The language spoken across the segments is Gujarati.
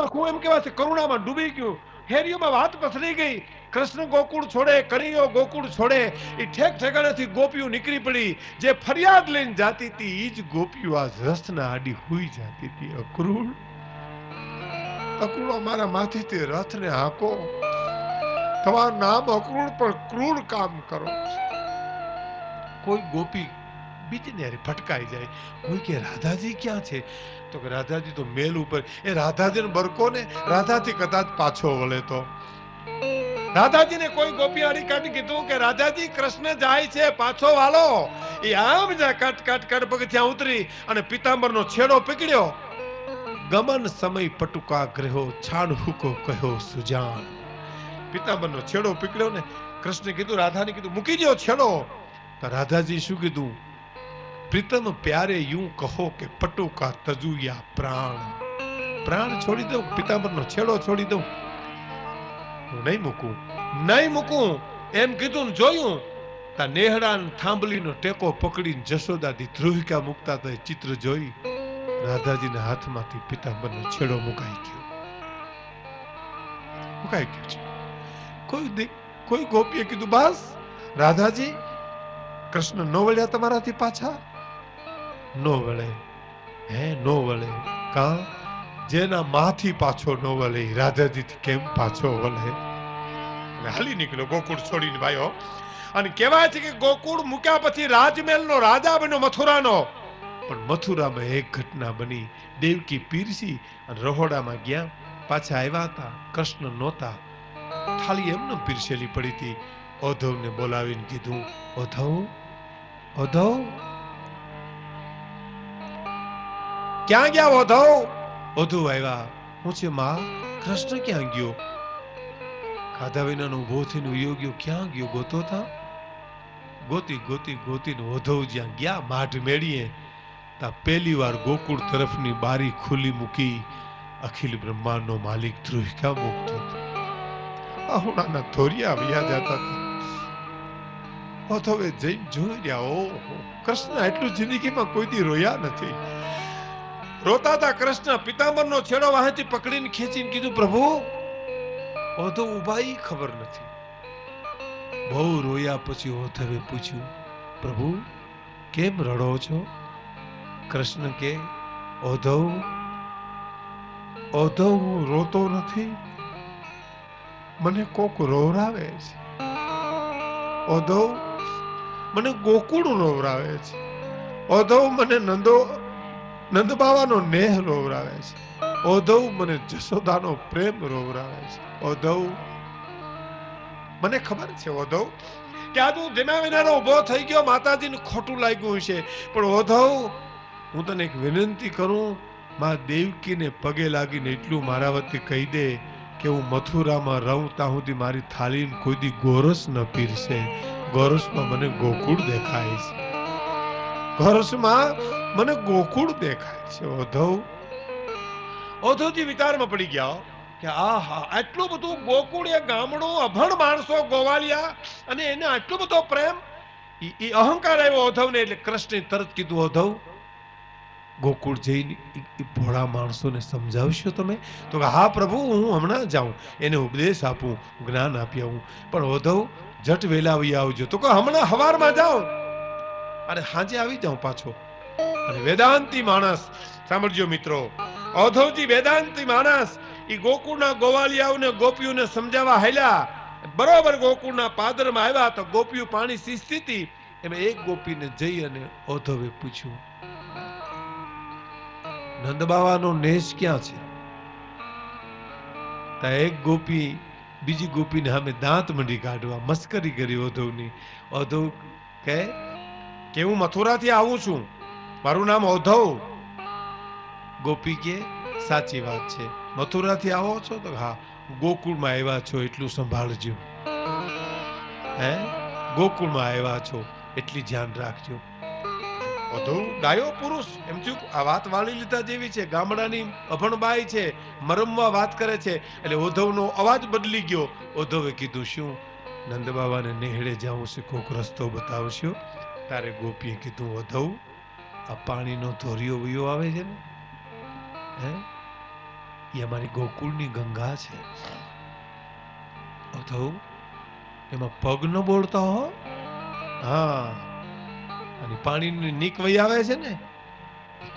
આખું એમ કહેવાય છે કરુણામાં ડૂબી ગયું. હેરીઓમાં વાત પથરી ગઈ. કૃષ્ણ ગોકુળ છોડે, કનૈયો ગોકુળ છોડે, એ ઠેક ઠેકાણેથી ગોપીઓ નીકળી પડી. જે ફરિયાદ લઈને જાતી હતી એ જ ગોપીઓ આ રથના આડી હુઈ જાતી હતી. અક્રૂર અક્રૂર મારા માથેથી રથને હાંકો. તમારું નામ અક્રૂર પણ ક્રૂર કામ કરો. કોઈ ગોપી બીજીને હારે ભટકાઈ જાય. કોઈ કે રાધાજી ક્યાં છે? તો કે રાધાજી તો મેલ ઉપર. એ રાધાજીને બરકો ને રાધાજી કદાચ પાછો વળે તો. રાધાજીને કોઈ ગોપી આડી કાઢી કીધું કે રાધાજી કૃષ્ણ જાય છે, પાછો વાલો. એ આમ જા કટ કટ કટ પગથિયાં ઉતરી અને પિતાંબરનો છેડો પકડ્યો. ગમન સમય પટુકા ગ્રહો, છાણ હુકો કહ્યો સુજાન. પિતાંબરનો છેડો પકડ્યો ને કૃષ્ણે કીધું, રાધાને કીધું મૂકી દો છેડો. તો રાધાજી શું કીધું? પ્રીતમ પ્યારે यूं કહો કે પટુકા તજુયા પ્રાણ. પ્રાણ છોડી દઉં, પિતાંબરનો છેડો છોડી દઉં? હું નહીં મૂકું, નહીં મૂકું એમ કીધું ને જોયું. તા નેહડા થાંભલીનો ટેકો પકડીને જશોદાદી ધ્રુવિકા મુકતા તો ચિત્ર જોઈ. રાધાજીના હાથમાંથી પિતાંબરનો છેડો મુકાઈ ગયો. મુકાઈ ગયો છે. કોઈ ગોપીએ કીધું, બસ રાધાજી કૃષ્ણ નો વળ્યા તમારાથી પાછા? નો વળે. હે નો વળે? કા જેના માથી પાછો નો વળે રાધાજીથી કેમ પાછો વળે? હાલી નીકળ્યો ગોકુળ છોડીને ભાઈઓ. અને કહેવાય છે કે ગોકુળ મૂક્યા પછી રાજમહેલનો રાજા બન્યો મથુરાનો. પણ મથુરામાં એક ઘટના બની. દેવકી પીરસી અને રહોડામાં ગયા. પાછા આવ્યા હતા, કૃષ્ણ નહોતા. થાળી એમને પીરસેલી પડી હતી. ઓધવને બોલાવીને કીધું, ઓધવ ઓધવ ક્યાં ગયા? ઓધવ ઓધવ આવ્યા. હું છે માં, કૃષ્ણ ક્યાં ગયો? ખાધા વિનાનો ઉભો થઈને ઉયો ગયો. ક્યાં ગયો? ગોતો થા. ગોતી ગોતી ગોતીને ઓધવ જ્યાં ગયા માઢ મેળીએ, તા પહેલી વાર ગોકુળ તરફની બારી ખુલ્લી મૂકી. અખિલ બ્રહ્માંડનો માલિક ધ્રુવિકા મુક્ત હતો. આહુણાના ધોરિયા વ્યા જતા હતા. ઓધવે જઈને જોઈ રહ્યા, ઓહો કૃષ્ણ એટલું જિંદગીમાં કોઈ દી રોયા નથી. રોતા હતા કૃષ્ણ. પિતાંબરનો છેડો વાહેથી પકડીને ખેંચીને કીધું, પ્રભુ. ઓધવ ઉભા ઈ ખબર નથી. બહુ રોયા પછી ઓધવે પૂછ્યું, પ્રભુ કેમ રડો છો? કૃષ્ણ કે, ઓધવ ઓધવ હું રોતો નથી, મને કોક રોવરાવે છે. ઓધવ મને ગોકુળ રોવરાવે છે. ઓધવ મને નંદ બાવાનો નેહ રોવરાવે છે. ઓધવ મને જશોદાનો પ્રેમ રોવરાવે છે. ઓધવ મને ખબર છે ઓધવ કે આ તું ધીમા વિનાનો ઉભો થઈ ગયો, માતાજીને ખોટું લાગ્યું છે. પણ ઓધવ હું તને એક વિનંતી કરું, માં દેવકીને પગે લાગીને એટલું મારા વતી કહી દે કે હું મથુરામાં રહું ત્યાં સુધી મારી થાળીમાં કોઈ દી ગોરસ ન પીરસે. ગોરસમાં મને ગોકુળ દેખાય છે. ગોરસમાં મને ગોકુળ દેખાય છે. ઓધવજી વિચારમાં પડી ગયા કે આહા આટલું બધું ગોકુળ, એ ગામડું, અભણ માણસો ગોવાળિયા, અને એને આટલો બધો પ્રેમ. એ અહંકાર આવ્યો ઓધવને. એટલે કૃષ્ણે તરત કીધું, ઓધવ ગોકુળ જઈને એ ભોળા માણસોને સમજાવશો તમે? તો હા પ્રભુ, હું હમણાં જાઉં, એને ઉપદેશ આપું, જ્ઞાન આપી આવું. પણ ઓધવ જટ વેલા આવી આવજો. તો કે હમણાં હવારમાં જાઉં અને સાંજે આવી જાઉં પાછો. અને વેદાંતી માણસ, સાંભળજો મિત્રો, ઓધવજી વેદાંતી માણસ. એ ગોકુળના ગોવાળિયાઓને ગોપીઓને સમજાવવા હાલ્યા. બરોબર ગોકુળના પાદરમાં આવ્યા તો ગોપીઓ પાણી સીંચતી હતી. એમાં એક ગોપીને જઈ અને ઓધવે પૂછ્યું, નંદબાવાનો નેશ ક્યાં છે? તા એક ગોપી બીજી ગોપીને સામે દાંત મંડી કાઢવા મસ્કરી કરી ઓધવની. ઓધવ કે હું મથુરાથી આવું છું, મારું નામ ઓધવ. ગોપી કે સાચી વાત છે, મથુરાથી આવો છો? તો હા. ગોકુળમાં આવ્યા છો એટલું સંભાળજો. હે ગોકુળમાં આવ્યા છો એટલી ધ્યાન રાખજો. ઓધવ ડાયો પુરુષ, એમ થયું આ વાત વાળી લીધા જેવી છે. ગામડાની અભણબાઈ છે, મરમવા વાત કરે છે. એટલે ઓધવનો અવાજ બદલી ગયો. ઓધવે કીધું, શું નંદબાબાને નેહડે જાઉં છે, કોક રસ્તો બતાવશો? તારે ગોપીએ કીધું, ઓધવ આ પાણીનો ધોરિયો વયો આવે છે ને, હે એ અમારી ગોકુળની ગંગા છે. તો એમાં પગ ન બોળતા હો. હા, અને પાણીની નીક વહી આવે છે ને,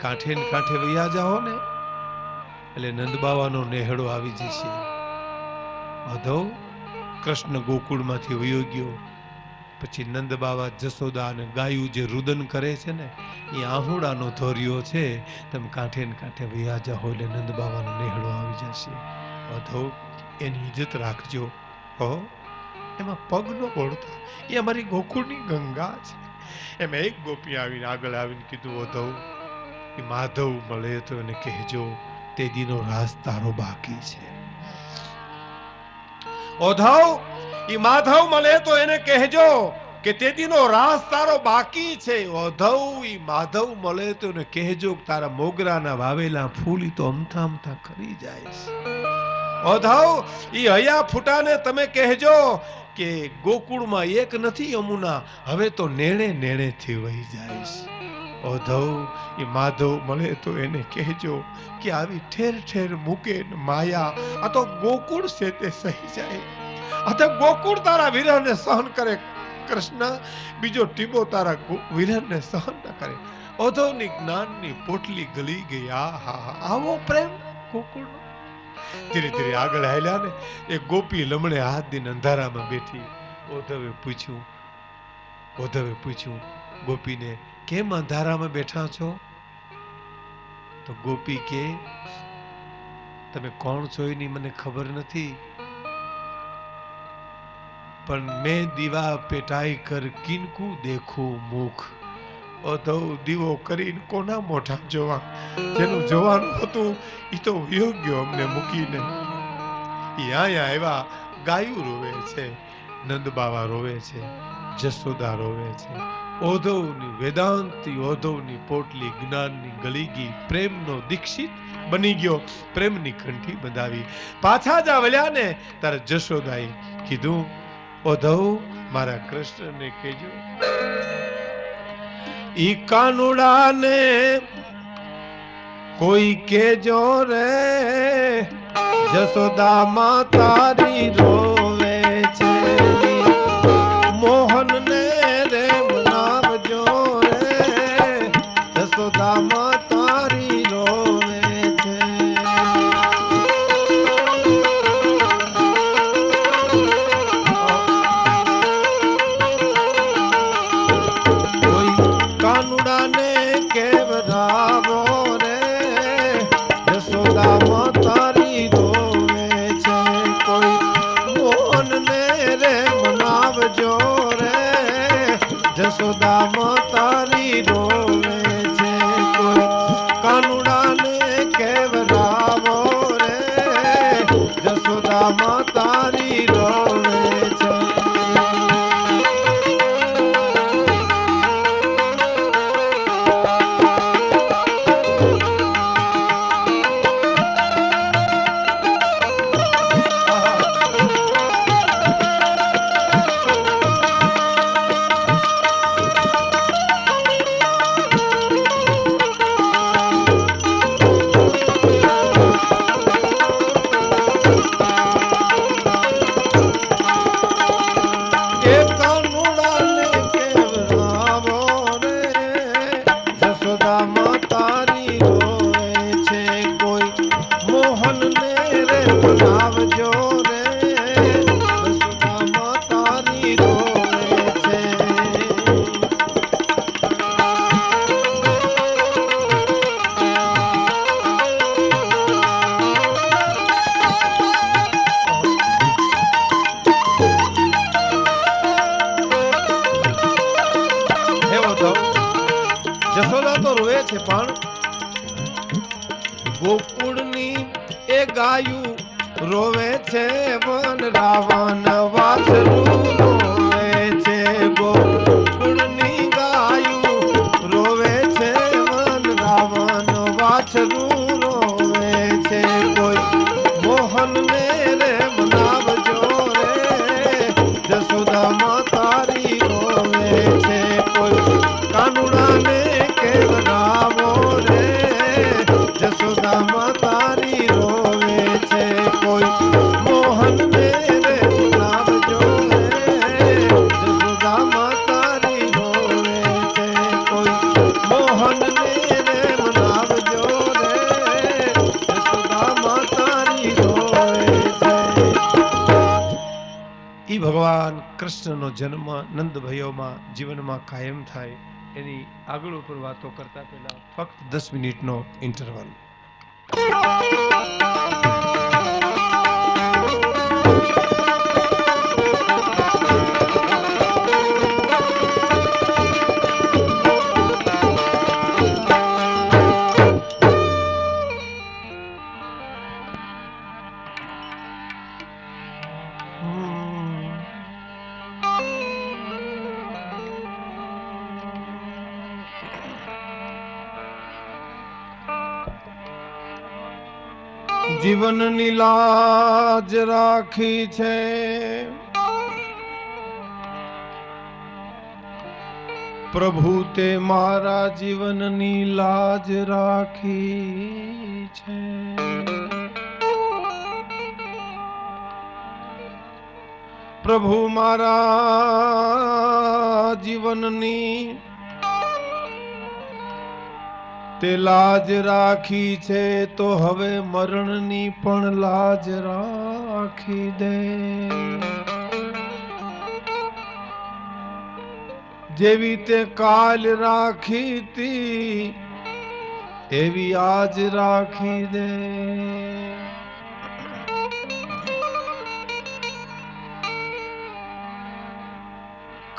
કાંઠે ને કાંઠે વૈયા જાઓ ને એટલે નંદબાવાનો નેહડો આવી જશે. માધવ કૃષ્ણ ગોકુળમાંથી વયો ગયો પછી નંદ બાવા જસોદા અને ગાયું જે રુદન કરે છે ને એ આહુડાનો ધોર્યો છે. તમે કાંઠે ને કાંઠે વૈયા જાઓ એટલે નંદ બાવાનો નેહડો આવી જશે. માધવ એની ઇજ્જત રાખજો. હો, એમાં પગ ન બોળતા. એ અમારી ગોકુળની ગંગા છે. એમાં એક ગોપી આવીને આગળ આવીને કીધું, ઓધવ એ માધવ મળે તો એને કહેજો તે દીનો રાસ તારો બાકી છે. ઓધવ ઈ માધવ મળે તો એને કહેજો કે તે દીનો રાસ તારો બાકી છે. ઓધવ ઈ માધવ મળે તો એને કહેજો કે તારા મોગરાના વાવેલા ફૂલ તો અમથા અમથા ખરી જાય છે. ઓધવ ઈ હયા ફૂટાને તમે કહેજો કે ગોકુળમાં એક નથી યમુના, હવે તો નેણે નેણે થી વહી જાય છે. ઓધવ એ માધવ મળે તો એને કહેજો કે આવી ઠેર ઠેર મૂકે માયા, આ તો ગોકુળ છે તે સહી જાય. આ તો ગોકુળ તારા વિરહને સહન કરે કૃષ્ણ, બીજો ટીબો તારા વિરહને સહન ન કરે. ઓધવની જ્ઞાનની પોટલી ગલી ગઈ. આવો પ્રેમ ગોકુળનો. ધીરે ધીરે આગળ હાલ્યા ને એ ગોપી લમણે હાથ દઈને અંધારામાં બેઠી. ઓધવે પૂછ્યું ગોપીને, કેમ અંધારામાં બેઠા છો? તો ગોપી કે, તમે કોણ છો એની મને ખબર નથી, પણ મેં દીવા પેટાઈ કર કિનકુ દેખું મુખ. ઓધવ દીવો કરીને કોના મોઢા જોવા? જેનું જોવાનું હતું એ તો વયો ગયો અમને મૂકીને. અહીંયા આવ્યા, ગાયું રોવે છે, નંદ બાવા રોવે છે, જસોદા રોવે છે. ઓધવની વેદાંતી ઓધવની પોટલી જ્ઞાનની ગળી ગઈ. પ્રેમનો દીક્ષિત બની ગયો, પ્રેમની કંઠી બંધાવી. પાછા જા વળ્યા ને તારે જશોદાએ કીધું, ઓધવ મારા કૃષ્ણને કહેજો ઈ કાનુડાને કોઈ કેજો રે, જસોદામાં તારી રોવે છે. મોહનને રે મનાવજો રે, જસોદામાં તારી રોવે છે. કોઈ કાનુડાને કેવરાવો રે, જસોદામાં તારી રોવે છે. કોઈ મોહનને રે મનાવજો રે, જસોદામાં તારી રોવે છે. કોઈ કાનુડાને કેવરાવો રે, જસોદામાં તારી રોવે છે. જશોદા તો રોવે છે, પણ ગોકુળની એ ગાયું રોવે છે. વન રાવણ વાછરું રોવે છે. ગોકુળની ગાયું રોવે છે. વન રાવણ વાછરું રોવે છે. કોઈ મોહનને રે મનાવજો રે, જશોદામાં તારી રોવે છે. કોઈ કાનુડાને કેવરાવો રે, જશોદામાં તારી રોવે ભગવાન કૃષ્ણનો જન્મ નંદભાઈઓમાં જીવનમાં કાયમ થાય એની આગળ ઉપર વાતો કરતા પહેલા ફક્ત 10 મિનિટનો ઇન્ટરવલ. જીવનની લાજ રાખી છે પ્રભુ તે મારા જીવનની લાજ રાખી છે. પ્રભુ મારા જીવનની તે લાજ રાખી છે તો હવે મરણની પણ લાજ રાખી દે. જેવી તે કાલ રાખી તી એવી આજ રાખી દે.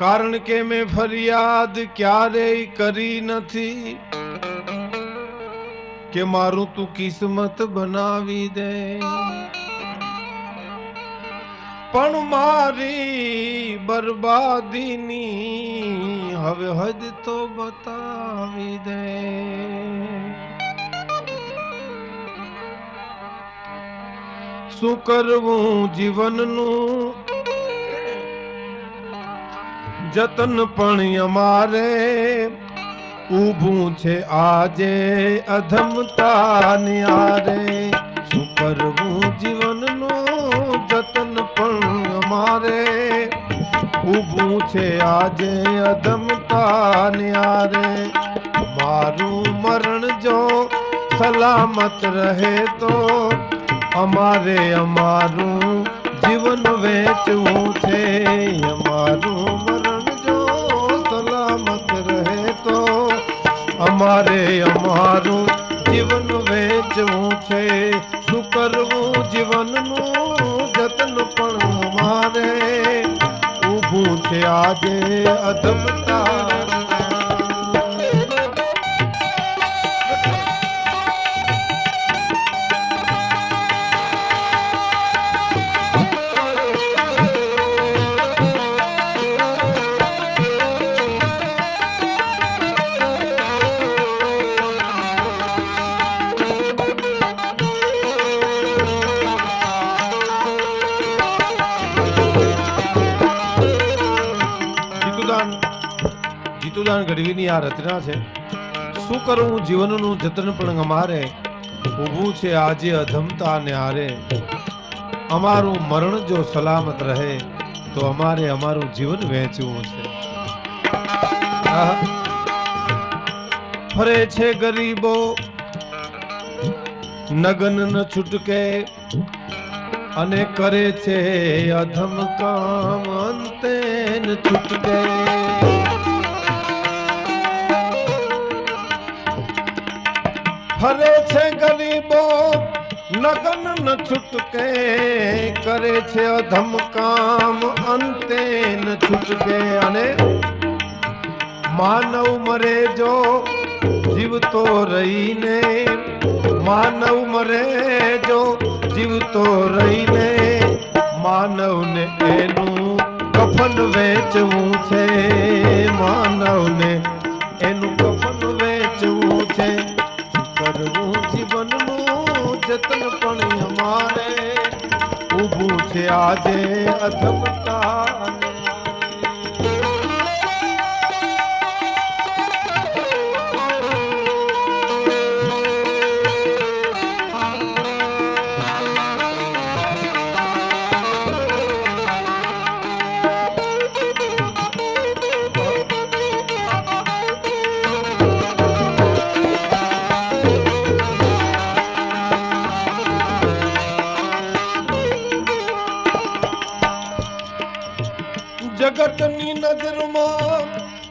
કારણ કે મેં ફરિયાદ ક્યારેય કરી નથી કે મારું તું કિસ્મત બનાવી દે. પણ મારી બરબાદીની હવે હદ તો બતાવી દે. શું કરવું જીવનનું જતન પણ અમારે ઊભું છે આજે અધમતા ન્યારે. શું કરવું જીવનનું જતન પણ અમારે ઊભું છે આજે અધમતા ન્યારે. મારું મરણ જો સલામત રહે તો અમારે અમારું જીવન વેચવું છે. અમારું મરણ જો સલામત રહે તો અમારે અમારું જીવન વેચવું છે. શું કરવું જીવનનું જતન પણ અમારે ઊભું છે આજે અધમતા. જીતુદાન ગઢવીની આ રચના છે. શું કરવું જીવનનું જતન પણ અમારે ઊભું છે આજે અધમતા ને હારે. અમારું મરણ જો સલામત રહે તો અમારે અમારું જીવન વહેંચવું છે. ફરે છે ગરીબો નગન ન છૂટકે અને કરે છે અધમ કામ અંતે ન છૂટકે. ફરે છે ગરીબો નગન ન છૂટકે કરે છે અધમ કામ અંતે ન છૂટકે. અને માનવ મરે જો જીવતો રહીને માનવ મરે જો જીવતો રહીને માનવને એનું કફન વેચવું છે. માનવને એનું કફન વેચવું છે. કરવું જીવનનું જતન પણ અમારે ઊભું છે આજે અધમતા. જગતની નજરમાં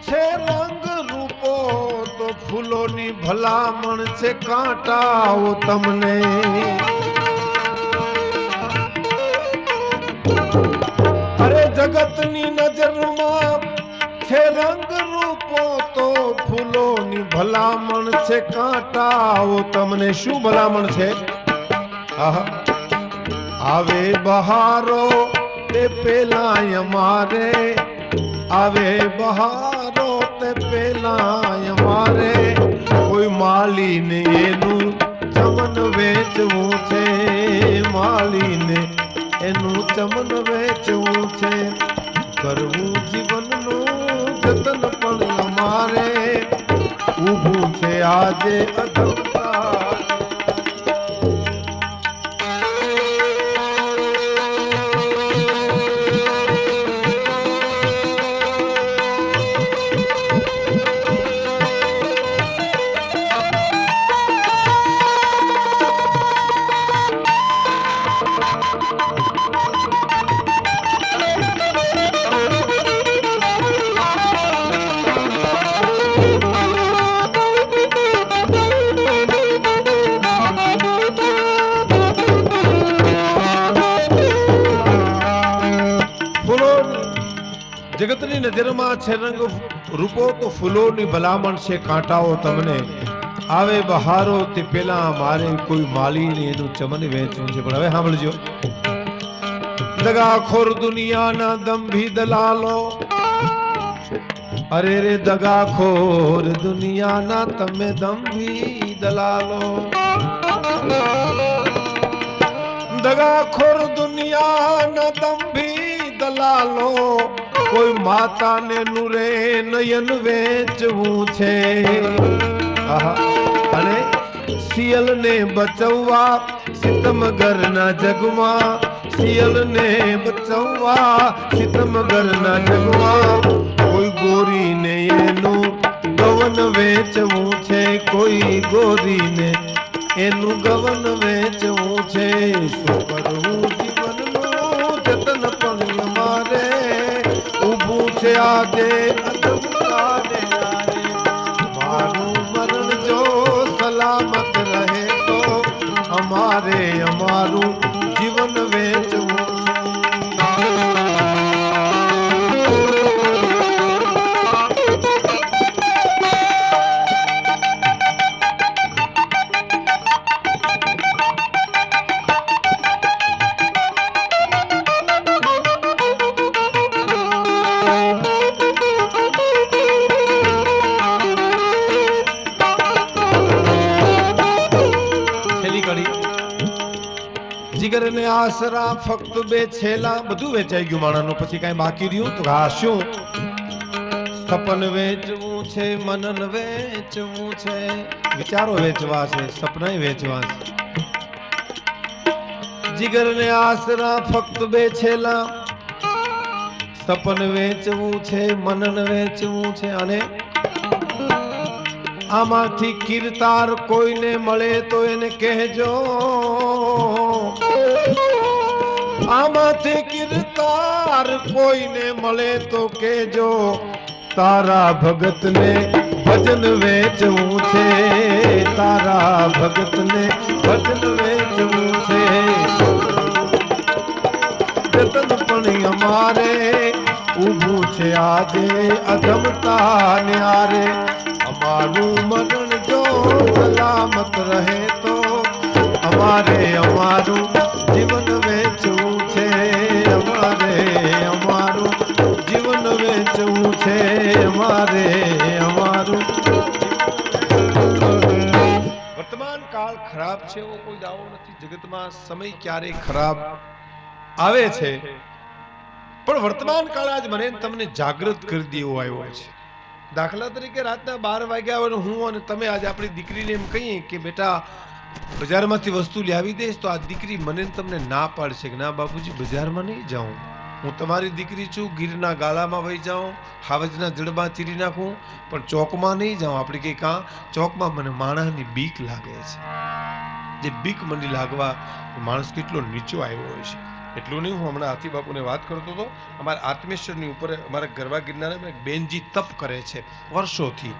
છે રંગ રૂપો તો ફૂલોની ભલામણ છે કાંટાઓ તમને. અરે જગતની નજરમાં છે રંગ રૂપો તો ફૂલોની ભલામણ છે કાંટાઓ તમને. શું ભલામણ છે? આવે બહારો તે પેલા અમારે, આવે બહારો તે પેલા અમારે, કોઈ માલીને એનું ચમન વેચવું છે, માલીને એનું ચમન વેચવું છે. કરવું જીવનનું જતન પણ અમારે, ઊભું છે આજે અધમતા. જગતની નજરમાં છે રંગ રૂપો તો ફૂલોની ભલામણ છે કાંટાઓ તમને. આવે બહારો તે પેલા મારે, કોઈ માલીને એનું ચમન વેચવું છે. પણ હવે સાંભળજો, દગાખોર દુનિયાના દંભી દલાલો, અરે રે દગાખોર દુનિયાના તમે દંભી દલાલો, દગાખોર દુનિયાના દંભી દલાલો, કોઈ માતાને નુરે નયન વેચવું છે. અને સિયલને બચવવા સિતમગરના જગમાં, સિયલને બચવવા સિતમગરના જગમાં, કોઈ ગોરીને એનું ગવન વેચવું છે, કોઈ ગોરીને એનું ગવન વેચવું છે. શું કરવું જીવનનું જતન પણ અમારે, ઊભું છે આજે અધમતાને યારે. મારું મરણ જો સલામત રહે તો અમારે અમારું જીવન વેચવું છે. જીગર ને આસરા ફક્ત બે છેલા, બધું વેચાઈ ગયું માણાનું. પછી કઈ બાકી રહ્યું તો હા શું? સપન વેચવું છે, મનન વેચવું છે, વિચારો વેચવા છે, સપના વેચવા છે. જીગર ને આસરા ફક્ત બે છેલા, સપન વેચવું છે, મનન વેચવું છે. અને આમાંથી કીર્તાર કોઈને મળે તો એને કહેજો, આમાંથી કીર્તાર કોઈને મળે તો કહેજો, તારા ભગતને ભજન વેચવું છે, તારા ભગતને ભજન વેચવું છે. જતન પણ અમારે, ઊભું છે આજે અધમતા ન્યારે. અમારું મરણ જો સલામત રહે તો અમારે અમારું જીવન વેચવું છે, અમારે અમારું જીવન વેચવું છે, અમારે અમારું. વર્તમાન કાળ ખરાબ છે એવો કોઈ દાવો નથી. જગતમાં સમય ક્યારેય ખરાબ આવે છે, પણ વર્તમાન કાળ આજ મને તમને જાગૃત કરી દેવો આવ્યો છે. દાખલા તરીકે રાતના 12 વાગ્યા હોય હું અને તમે આજે આપણી દીકરીને એમ કહીએ કે બેટા બજારમાંથી વસ્તુ લાવી દઈશ, તો આ દીકરી મને તમને ના પાડશે કે ના બાપુજી બજારમાં નહીં જાઉં, હું તમારી દીકરી છું, ગીરના ગાળામાં વહી જાઉં, હાવજના જડમાં ચીરી નાખું, પણ ચોકમાં નહીં જાઉં. આપણે કઈ કાં ચોકમાં મને માણસની બીક લાગે છે. જે બીક મને લાગવા માણસ કેટલો નીચો આવ્યો હોય છે. એટલું નહીં, હું હમણાં હાથી બાપુને વાત કરતો હતો, અમારા આત્મેશ્વરની ઉપર અમારા ગરબા ગિરનારમાં એક બેનજી તપ કરે છે વર્ષોથી.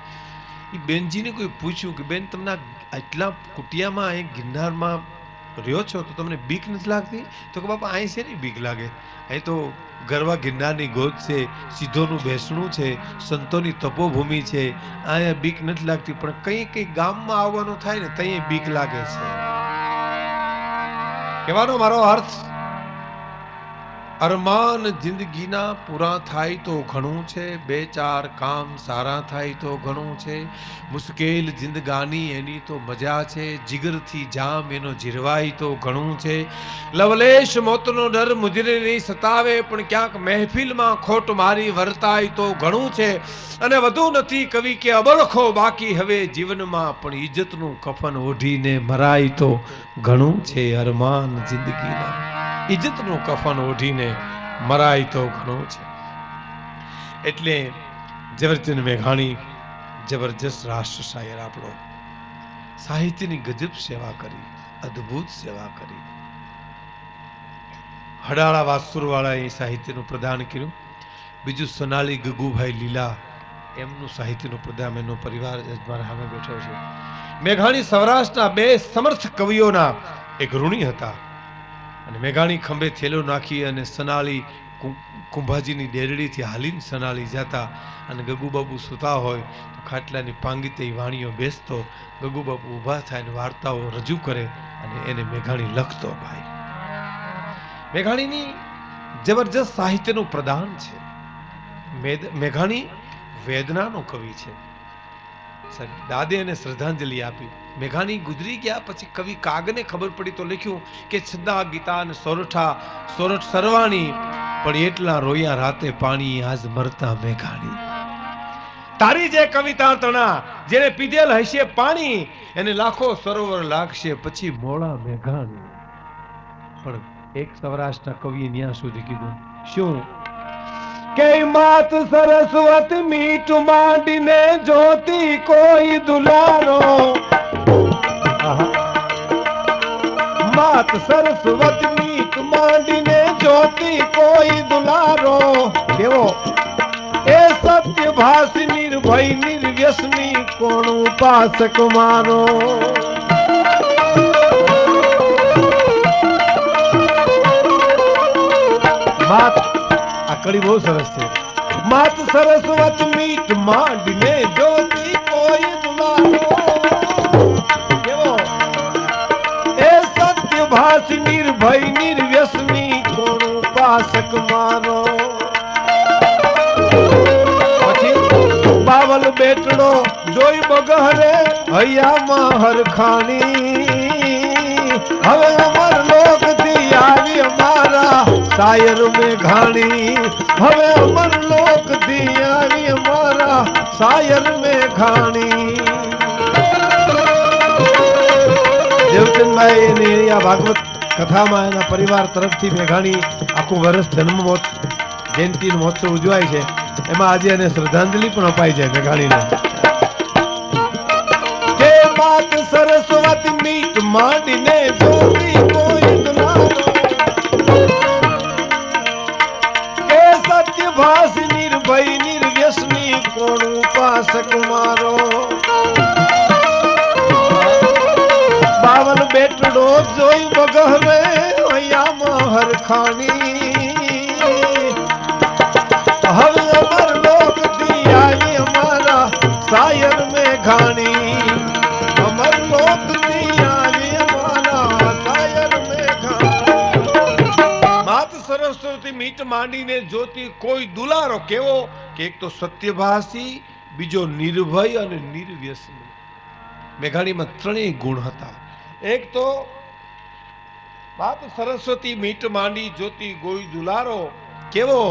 એ બેનજીને કોઈ પૂછ્યું કે બેન તમને આટલા કુટિયામાં અહીં ગિરનારમાં રહ્યો છો તો તમને બીક નથી લાગતી? તો કે બાપા અહીં છે ને બીક લાગે, અહીં તો ગરવા ગિરનારની ગોદ છે, સિદ્ધોનું બેસણું છે, સંતોની તપોભૂમિ છે, અહીંયા બીક નથી લાગતી, પણ કઈ કઈ ગામમાં આવવાનું થાય ને ત્યાં બીક લાગે છે. કહેવાનો મારો અર્થ, અરમાન જિંદગીના પૂરા થાય તો ઘણું છે, બે ચાર કામ સારા થાય તો ઘણું છે, મુશ્કેલ જિંદગાની એની તો મજા છે, જીગરથી જામ એનો જીરવાય તો ઘણું છે, લવલેશ મોતનો ડર મુજરે નહીં સતાવે, પણ ક્યાંક મહેફિલમાં ખોટ મારી વર્તાય તો ઘણું છે, અને વધુ નથી કવિ કે અબળખો બાકી હવે જીવનમાં, પણ ઇજ્જતનું કફન ઓઢીને મરાય તો ઘણું છે, અરમાન જિંદગીના ઇજ્જતનું કફન ઓઢીને મરાય તો ઘણું છે. એટલે ઝવેરચંદ મેઘાણી જબરજસ્ત રાષ્ટ્ર શાયર આપણો, સાહિત્યની ગજબ સેવા કરી, અદ્ભુત સેવા કરી. હડાળા વાસુરવાળાએ સાહિત્યનું પ્રદાન કર્યું. બીજું સોનાલી ગગુભાઈ લીલા, એમનું સાહિત્યનું પ્રદાન, એનો પરિવાર મારા સામે બેઠો છે. મેઘાણી સૌરાષ્ટ્રના બે સમર્થ કવિઓના એક ઋણી હતા, અને મેઘાણી ખંભે થેલો નાખી અને સનાળી કુંભાજીની ડેરડીથી હાલીને સનાળી જતા, અને ગગુબાબુ સુતા હોય તો ખાટલાની પાંગીતે વાણીઓ બેસતો, ગગુબાબુ ઊભા થાય અને વાર્તાઓ રજૂ કરે, અને એને મેઘાણી લખતો. ભાઈ, મેઘાણીની જબરજસ્ત સાહિત્યનું પ્રદાન છે. મેઘાણી વેદનાનો કવિ છે. દાદે એને શ્રદ્ધાંજલિ આપી. મેઘાણી ગુજરી ગયા પછી કવિ કાગને ખબર પડી તો લખ્યું કે છંદા ગીતા અને સોરઠ સરવાણી, પણ એટલા રોયા રાતે પાણી આજ મરતા મેઘાણી. તારી જે કવિતા તણા, જેને પીધેલ હશે પાણી, એને લાખો સરોવર લાગશે પછી મોળા મેઘાણી. પણ એક સૌરાષ્ટ્રના કવિએ ન્યા સુધી કીધું શું કે માત સરસ્વતી મીઠ માંડીને જોતી કોઈ દુલારો, માત સરસ્વતી મીઠ માંડીને જોતી કોઈ દુલારો, કેવો એ સત્ય ભાષી નિર્ભય નિર્વ્યસની કોણ ઉપાસક માનો. માત આ કડી બહુ સરસ છે. માત સરસ્વતી મીઠ માંડીને જોતી કોઈ દુલારો, કેવો એ સત્ય ભાષી નિર્ભય નિર્વ્યસની કોણ ઉપાસક માનો. પછી બાવલ બેટડો જોઈ બગહરે હૈયામાં હરખાણી, હવે અમર લોક થી આવી અમારા શાયર મેઘાણી, હવે અમર લોક થી આવી અમારા શાયર મેઘાણી. દેવચંદભાઈ એની આ ભાગવત કથામાં એના પરિવાર તરફથી મેઘાણી આખું વર્ષ જન્મ જયંતિ મહોત્સવ ઉજવાય છે, એમાં આજે એને શ્રદ્ધાંજલિ પણ અપાય છે મેઘાણીને. કે માત સરસ્વતી મીઠ માંડીને જોતી કોઈ દુલારો, કે સત્ય ભાષી નિર્ભય નિર્વ્યસની કોણ ઉપાસક મારો. બાવન બેટડો જોઈ બગહરે હૈયામાં હરખાણી, હવે અમર લોક થી આવી અમારા શાયર મેઘાણી, અમર લોક થી આવી અમારા શાયર મેઘાણી. માત સરસ્વતી મીઠ માંડીને જોતી કોઈ દુલારો, કેવો કે એક તો સત્યભાષી, બીજો નિર્ભય અને નિર્વ્યસની. મેઘાણીમાં ત્રણેય ગુણ હતા. એક તો માત સરસ્વતી મીઠ માંડી જોતી કોઈ દુલારો, કેવો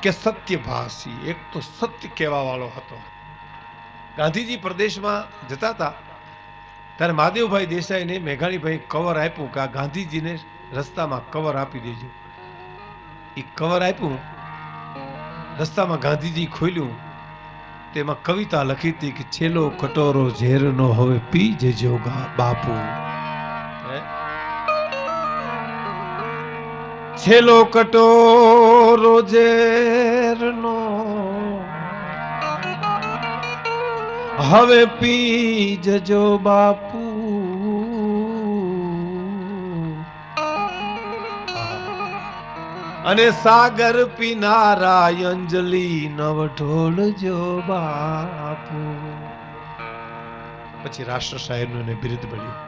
કે સત્યભાષી, એક તો સત્ય કહેવા વાળો હતો. ગાંધીજી પ્રદેશમાં જતા હતા ત્યારે મહાદેવભાઈ દેસાઈને મેઘાણીભાઈ કવર આપ્યું કે આ ગાંધીજીને રસ્તામાં કવર આપી દેજો. એ કવર આપ્યું, રસ્તામાં ગાંધીજી ખોલ્યું, તેમાં કવિતા લખી હતી કે છેલ્લો કટોરો ઝેરનો હવે પી જજો બાપુ. છેલ્લો કટોરો ઝેરનો હવે પી જજો બાપુ, અને સાગર પીનારા અંજલિ નવ ઢોળજો બાપુ. પછી રાષ્ટ્ર શાયરનું બિરુદ મળ્યું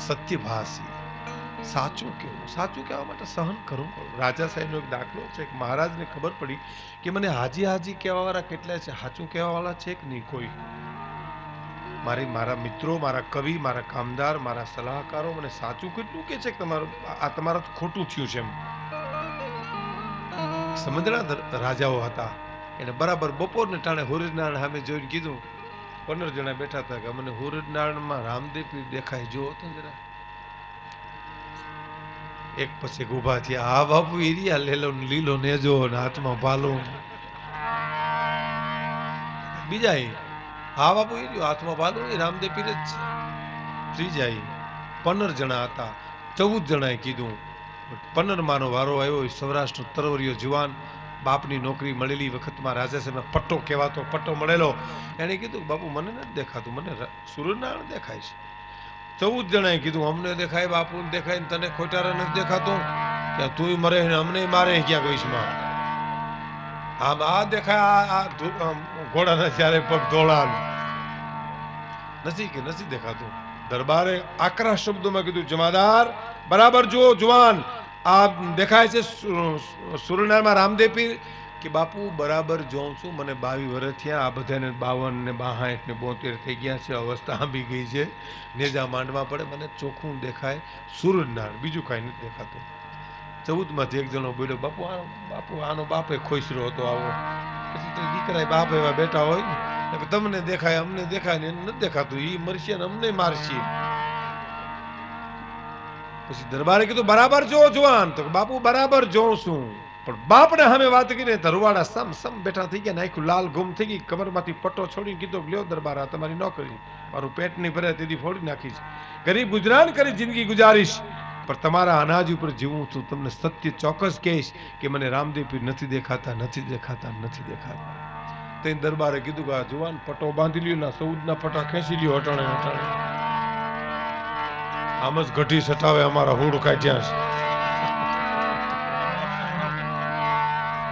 સત્યભાષી. સાચું કેવું, સાચું કહેવા માટે સહન કરવું પડે. રાજા સાહેબનો એક દાખલો છે. એક મહારાજને ખબર પડી કે મને હાજી હાજી કહેવા વાળા કેટલા છે, સાચું કહેવા વાળા છે કે નહીં કોઈ. મારા મિત્રો, મારા કવિ, મારા કામદાર, મારા સલાહકારો મને સાચું કેટલું કે છે કે તમારું ખોટું થયું છે એમ. સમજણા રાજાઓ હતા, એને બરાબર બપોરને ટાણે હુરનારાયણ સામે જોઈને કીધું, 15 જણા બેઠા હતા કે મને હુરનારાયણમાં રામદેવ દેખાય, જો તો જરા. એક પછી ઉભા થયા, હા બાપુ એરિયા લેલો લીલો નેજો ને હાથમાં ભાલો. બીજા હા બાપુ એરિયો હાથમાં ભાલો, એ રામદેવ પીર જ છે. ત્રીજા 15 જણા હતા, 14 જણાએ કીધું. 15 માનો વારો આવ્યો. સૌરાષ્ટ્ર તરવરિયો જુવાન, બાપની નોકરી મળેલી વખતમાં રાજા સાહેબને પટ્ટો કહેવાતો પટ્ટો મળેલો. એને કીધું બાપુ મને નથી દેખાતું, મને સૂર્યનારાયણ દેખાય છે. 14 જણાએ કીધું અમને દેખાય, બાપુ દેખાય, તને ખોટારા નથી દેખાતો, ત્યાં તું મરે ને અમને મારે ક્યાં ગઈશમાં. આમ આ દેખાય, આ ઘોડાના ચારે પગ ધોળા નથી કે નથી દેખાતું. દરબારે આકરા શબ્દોમાં કીધું, જમાદાર બરાબર જો જુવાન, આ દેખાય છે સૂર્યનારાયણમાં રામદેવ પીર? કે બાપુ બરાબર જોઉં છું, મને 22 વર્ષ થયા, આ બધાને 52 ને 62 ને 72 થઈ ગયા છે, અવસ્થા આંબી ગઈ છે, નેજા માંડવા પડે, મને ચોખ્ખું દેખાય સૂર્યનારાયણ, બીજું કાંઈ નથી દેખાતું. 14માંથી એક જણો બોલ્યો, બાપુ આનો બાપે ખોસરો હતો આવો. પછી તો દીકરા બાપ એવા બેઠા હોય ને, તમને દેખાય અમને દેખાય ને એને નથી દેખાતું, એ મરશે ને અમને મારશે. પછી દરબારે કીધું બરાબર જો જુવાન? તો બાપુ બરાબર જોઉં છું. પણ બાપને સામે વાત કરીને ધરવાડા સમ બેઠા થઈ ગયા, નાખ્યું લાલ ગુમ થઈ ગઈ. કમરમાંથી પટ્ટો છોડીને કીધું, લ્યો દરબાર આ તમારી નોકરી, મારું પેટ નહીં ભરે તેથી ફોડી નાખીશ, ગરીબ ગુજરાન કરી જિંદગી ગુજારીશ, પણ તમારા અનાજ ઉપર જીવું છું. તમને સત્ય ચોક્કસ કહીશ કે મને રામદેવ પીર નથી દેખાતા, નથી દેખાતા, નથી દેખાતા. તે દરબારે કીધું કે આ જુવાન પટ્ટો બાંધી લ્યો, ના 14ના પટ્ટા ખેંચી લ્યો, હટાણે હટાણે. આમ જ ગઢી સટાવે અમારા હોડ કાઢ્યા છે.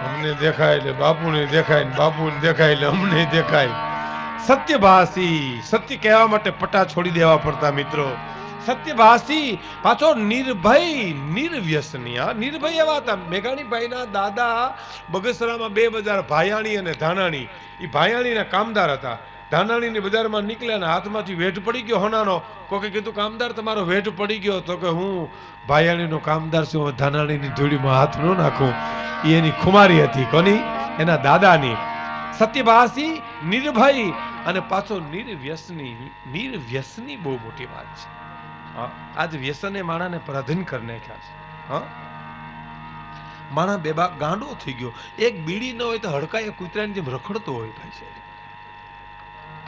અમને દેખાય એટલે બાપુને દેખાય, ને બાપુને દેખાય એટલે અમને દેખાય. સત્યભાષી, સત્ય કહેવા માટે પટ્ટા છોડી દેવા પડતા મિત્રો. સત્યભાષી, પાછો નિર્ભય, નિર્વ્યસની. હા, નિર્ભય એવા હતા. મેઘાણીભાઈના દાદા બગસરામાં 2 બજાર, ભાયાણી અને ધાનાણી. એ ભાયાણીના કામદાર હતા. ધાનાણીની બજારમાં નીકળ્યા ને હાથમાંથી વેઠ પડી ગયો હોનાનો. કોકે કીધું કામદાર તમારો વેઠ પડી ગયો. તો કે હું ભાયાણીનો કામદાર છું, ધાનાણીની ધૂળીમાં હાથ ન નાખું. એ એની ખુમારી હતી. કોની? એના દાદાની. સત્યભાષી, નિર્ભય અને પાછો નિર્વ્યસની. નિર્વ્યસની બહુ મોટી વાત છે. આજ વ્યસને માણાને પરાધીન કરી નાખ્યા છે. હા, માણા બેબા ગાંડો થઈ ગયો. એક બીડી ન હોય તો હડકાએ કૂતરાની જેમ રખડતો હોય ભાઈ સાહેબ.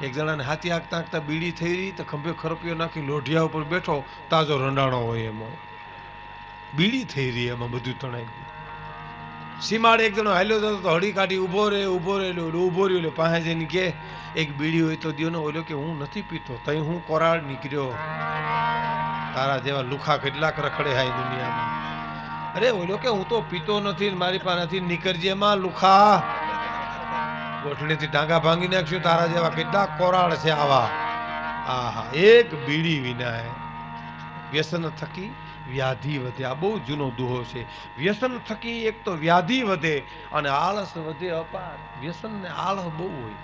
એક જણાને હાથી હાંકતા હાંકતા બીડી થઈ રહી તો ખંભે ખરપિયો નાખી લોઢિયા ઉપર બેઠો, તાજો રંડાણો હોય એમાં બીડી થઈ રહી, એમાં બધું તણાઈ ગયું. સીમાડે એક જણો હાલ્યો જતો તો હળી કાઢી ઉભો રે ઉભો રે, ઉભો રહ્યો. એટલે પાસે જઈને કે એક બીડી હોય તો દ્યો ને. ઓલો કે હું નથી પીતો. તઈ હું કોરાળ નીકળ્યો. તારા જેવા લુખા કેટલાક રખડે હાય દુનિયામાં. અરે ઓલો કે હું તો પીતો નથી, મારી પાસે નથી. નીકળજે માં લુખા, ગોઠણીથી ટાંગા ભાંગી નાખશું. તારા જેવા કેટલા કોરાળ છે આવા. આહા, એક બીડી વિના વ્યસન થકી વ્યાધિ વધે. આ બહુ જૂનો દુહો છે. વ્યસન થકી એક તો વ્યાધિ વધે અને આળસ વધે અપાર. વ્યસન ને આળસ બહુ હોય.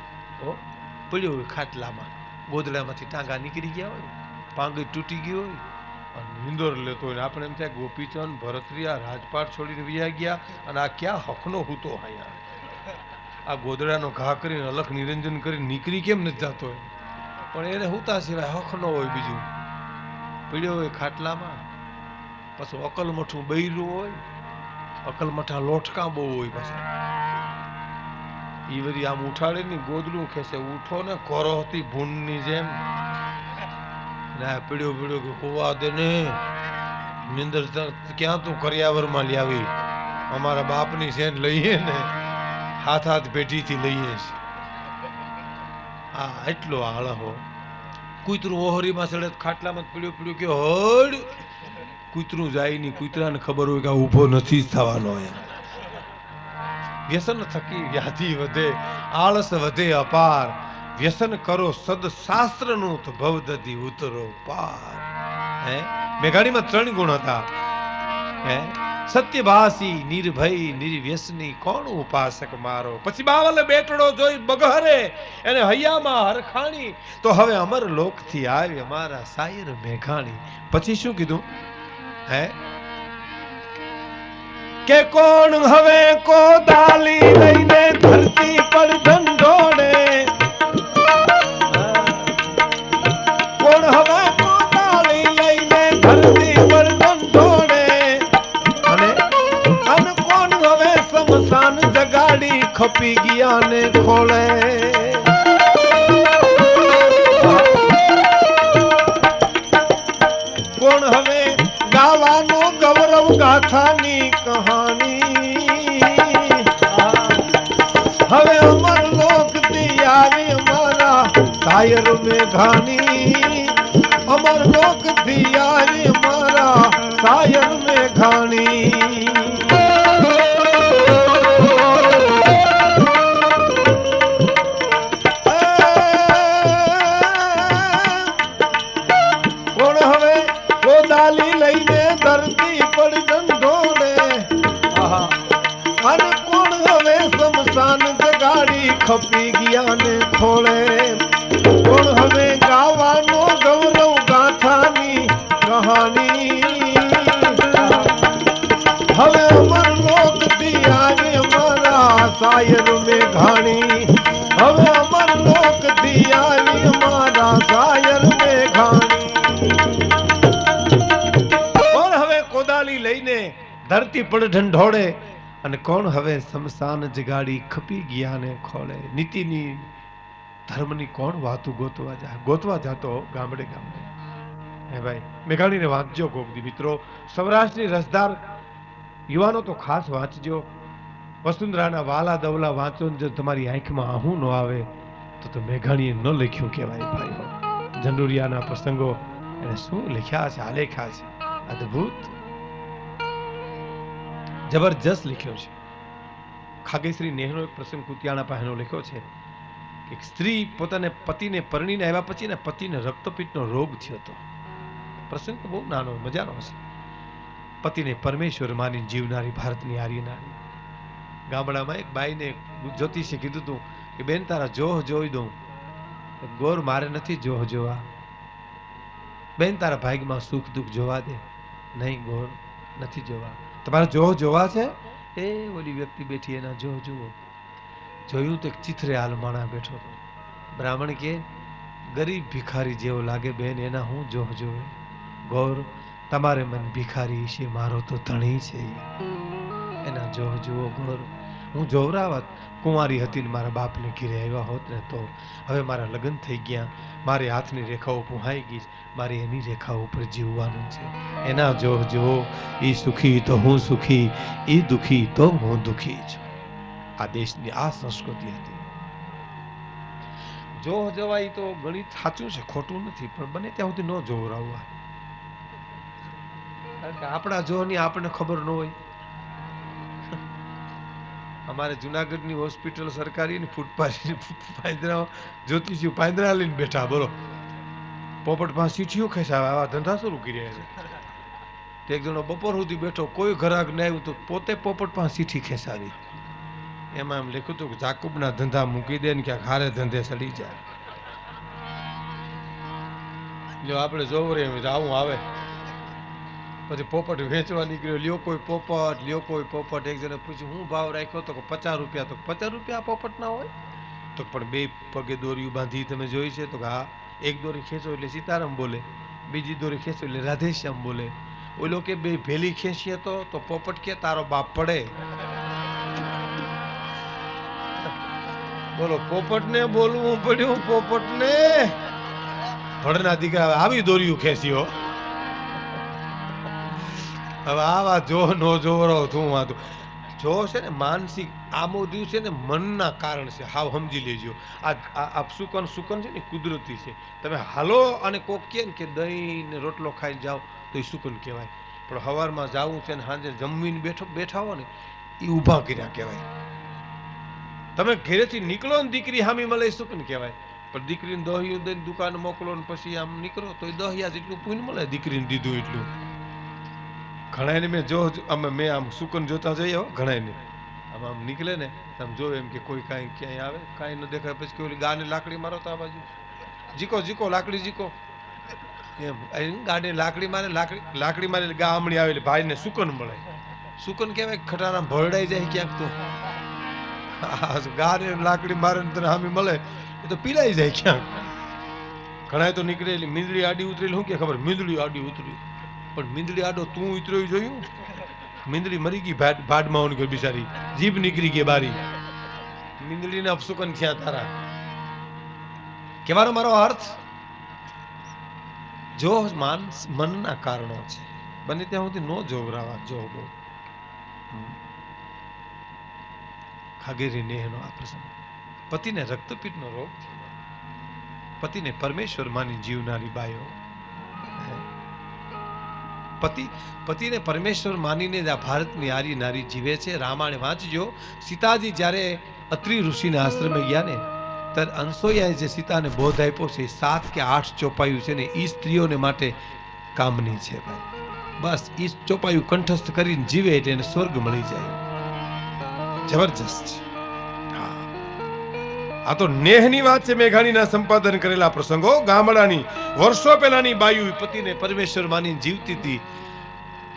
પડ્યો હોય ખાટલામાં, ગોદડામાંથી ટાંગા નીકળી ગયા હોય, પાંગી તૂટી ગઈ હોય, નીંદર લેતો હોય. આપણે એમ થાય ગોપીચંદ ભરતરિયા રાજપાટ છોડીને વ્યા ગયા અને આ ક્યાં હકનો હૂતો અહીંયા. આ ગોદડાનો ઘા કરીને અલખ નિરંજન કરી નીકળી કેમ નથી જતો હોય? પણ એને હુતા સિવાય હક ન હોય. બીજું પીડ્યો હોય ખાટલામાં. પાછું અકલમઠું બૈરું હોય, અકલમઠા લોટકા બહુ હોય. પાછા એ બધી આમ ઉઠાડે ને ગોદડું ખેંચે. ઉઠો ને કોરો હતી ભૂંડની જેમ. ના પીડ્યું પીડ્યું કે હોવા દે ને નિંદર ક્યાં તું કરિયાવરમાં લઈ આવી અમારા બાપની સેન લઈએ ને હાથ હાથ પેઢીથી લઈએ છે હા એટલો આળહો કૂતરું ઓહરીમાં સડે ખાટલામાં પીડ્યું પીડ્યું કે હડ કૂતરું જાય નહીં કૂતરાને ખબર હોય કે ઊભો નથી જ થવાનો એમ વ્યસન થકી વ્યાધિ વધે આળસ વધે અપાર વ્યસન કરો સદશાસ્ત્રનું તો ભવદધી ઉતરો પાર હે મેઘાણીમાં 3 ગુણ હતા હે સત્યભાસી નિર્ભય નિર્વ્યસની કોણ ઉપાસક મારો પછી બાવલ બેટડો જોઈ બગહરે એને હૈયામાં હરખાણી તો હવે અમર લોકથી આવી અમારા સાયર મેઘાણી પછી શું કીધું હે કે કોણ હવે કોદાલી લઈને ધરતી પર ઢંઢોળે કોણ હવે કોદાલી લઈને ધરતી પર ઢંઢોળે અને કોણ હવે સમસાન જગાડી ખપી ગયા ને ખોળે કોણ હવે ગાવાનો ગૌરવ ગાથાની કહાની હવે અમર લોક દિયારી અમારા સાયર મેઘાણી અમર લોક દિયારી અમારા સાયર મેઘાણી કોણ હવે કોદાલી લઈને ધરતી પર ઢંઢોળે અને કોણ હવે સમસાન જગાડી ખપી ગયા ને ખોળે કોણ હવે ગાવાનો ગૌરવ ગાથાની કહાની હવે અમર લોક દિયારી અમારા સાયર મેઘાણી હવે અમર લોક દિયારી અમારા સાયર મેઘાણી લઈને ધરતી પર ઢંઢોળે અને કોણ હવે સમસાન જગાડી ખપી ગયા ને ખોળે નીતિની ધર્મની કોણ વાતું ગોતવા જાતો ગામડે ગામડે હે ભાઈ મેઘાણીને વાંચજો કોક દી મિત્રો સૌરાષ્ટ્રની રસદાર યુવાનો તો ખાસ વાંચજો વસુંધરાના વાલા દવલા વાંચો જો તમારી આંખમાં આહું ન આવે તો મેઘાણીએ ન લખ્યું કહેવાય ભાઈઓ જંડુરિયાના પ્રસંગો એને શું લખ્યા છે આલેખ્યા છે અદ્ભુત જબરજસ્ત લખ્યો છે ખાગેશ્રી નેહનો એક પ્રસંગ કુતિયાણા પાસેનો લખ્યો છે કે સ્ત્રી પોતાને પતિને પરણીને આવ્યા પછી ને પતિને રક્તપિત્તનો રોગ થયો હતો પ્રસંગ તો બહુ નાનો મજાનો છે પતિને પરમેશ્વર માની જીવનારી ભારતની આર્ય નારી ગામડામાં એક બાઈને જ્યોતિષે કીધું હતું કે બેન તારા જોહ જોઈ દઉં ગોર મારે નથી જોહ જોવા બેન તારા ભાગમાં સુખ દુઃખ જોવા દે નહીં ગોર નથી જોવા તમારે જોહ જોવા છે એ ઓલી વ્યક્તિ બેઠી એના જોહ જુઓ જોયું તો એક ચિત્રે હાલ માણા બેઠો હતો બ્રાહ્મણ કે ગરીબ ભિખારી જેવો લાગે બેન એના હું જોહ જોવે ગોર તમારે મન ભિખારી છે મારો તો ધણી છે એના જોહ જુઓ ગોર હું જોવરાવત કુંવારી હતી ને મારા બાપને ઘીરે આવ્યા હોત ને તો હવે મારા લગ્ન થઈ ગયા મારી હાથની રેખાઓ પુહાઈ ગઈ મારી એની રેખાઓ ઉપર જીવવાનું છે એના જોહ જુઓ એ સુખી તો હું સુખી એ દુખી તો હું દુખી છું આ દેશની આ સંસ્કૃતિ હતી જોહ જવાય તો ગણિત સાચું છે ખોટું નથી પણ બને ત્યાં સુધી ન જોવરાવવા કારણ કે આપણા જોહની આપણને ખબર ન હોય અમારે જુનાગઢની હોસ્પિટલ સરકારી ફૂટપાથી પાંદરા જ્યોતિષી પાંદરા લઈને બેઠા બોલો પોપટ પાસે ચીઠીઓ ખેંચાવે આવા ધંધા શરૂ કર્યા છે એક જણો બપોર સુધી બેઠો કોઈ ઘરાક ન આવ્યું તો પોતે પોપટ પાસે ચીઠી ખેંચાવી એમાં એમ લખ્યું હતું કે જાકુબના ધંધા મૂકી દે ને ક્યાંક હારે ધંધે સડી જાય લ્યો આપણે જોવું રે આવું આવે પછી પોપટ વેચવા નીકળ્યો લ્યો કોઈ પોપટ એક જણે પૂછ્યું હું ભાવ રાખ્યો તો 50 રૂપિયા તો 50 રૂપિયા પોપટ ના હોય તો પણ બે પગે દોરીઓ બાંધી તમે જોઈ છે તો હા એક દોરી ખેંચો એટલે સીતારામ બોલે બીજી દોરી ખેંચો એટલે રાધેશ્યામ બોલે ઓલો કે બે ભેલી ખેંચીએ તો પોપટ કે તારો બાપ પડે બોલો પોપટને બોલવું પડ્યું પોપટને ભણના દીકરા આવી દોર્યું ખેંચ્યો. હવે આવા જો નો જોવરો તું વાંધો. જો છે ને માનસિક આમો દિવસ છે ને મનના કારણ છે. હાવ સમજી લેજો. આ સુકન છે ને કુદરતી છે. તમે હાલો અને કોક કે ને કે દહીં ને રોટલો ખાઈને જાઓ તો એ સુકન કહેવાય. પણ સવારમાં જાવું છે ને સાંજે જમીને બેઠા હો ને એ ઊભા કર્યા કહેવાય. તમે ઘરેથી નીકળો ને દીકરી હામી મળે સુકન કહેવાય. પણ દીકરીને દહિયું દઈને દુકાન મોકલો ને પછી આમ નીકળો તો એ દહિયા જેટલું પુણ્ય મળે દીકરીને દીધું એટલું. ઘણાને મેં મેં આમ સુકન જોતા જઈએ ઘણાને આમ નીકળે ને તમે જો એમ કે કોઈ કાંઈ ક્યાંય આવે કાંઈ ન દેખાય પછી કે ઓલી ગાને લાકડી મારો તો આ બાજુ જીકો લાકડી જીકો એમ ગાને લાકડી મારે લાકડી મારે ગા હમણી આવેલી ભાઈને સુકન મળે. સુકન કહેવાય ખટારા ભરડાઈ જાય ક્યાંક તો ગાને લાકડી મારે તને હામી મળે એ તો પીલાઈ જાય ક્યાંક. ઘણા તો નીકળેલી મીંદડી આડી ઉતરેલી શું કે ખબર મીંદડી આડી ઉતરી પણ મીંદડી આડો તું ઉતર્યો જોયું? મીંદડી મરી ગઈ ભાડમાં ગઈ બિચારી જીભ નીકળી ગઈ બારી. મીંદડીને અપસુકન થયા તારા. કહેવાનો મારો અર્થ જો મનના કારણો છે બને ત્યાં સુધી નો જોવરાવા. જો ખાગેરી નેહનો આ પ્રસંગ. પતિને રક્તપીઠનો રોગ થયો. પતિને પરમેશ્વર માની જીવનારી બાયો પતિને પરમેશ્વર માનીને જ આ ભારતની આરી નારી જીવે છે. રામાયણ વાંચજો. સીતાજી જ્યારે અત્રિ ઋષિના આશ્રમે ગયા ને ત્યારે અનસોયાએ જે સીતાને બોધ આપ્યો છે 7 કે 8 ચોપાયું છે ને એ સ્ત્રીઓને માટે કામની છે ભાઈ. બસ એ ચોપાયું કંઠસ્થ કરીને જીવે એટલે એને સ્વર્ગ મળી જાય. જબરજસ્ત છે. આ તો નેહની વાત છે. મેઘાણીના સંપાદન કરેલા પ્રસંગો. ગામડાની વર્ષો પહેલાની બાયુ પતિને પરમેશ્વર માની જીવતી હતી,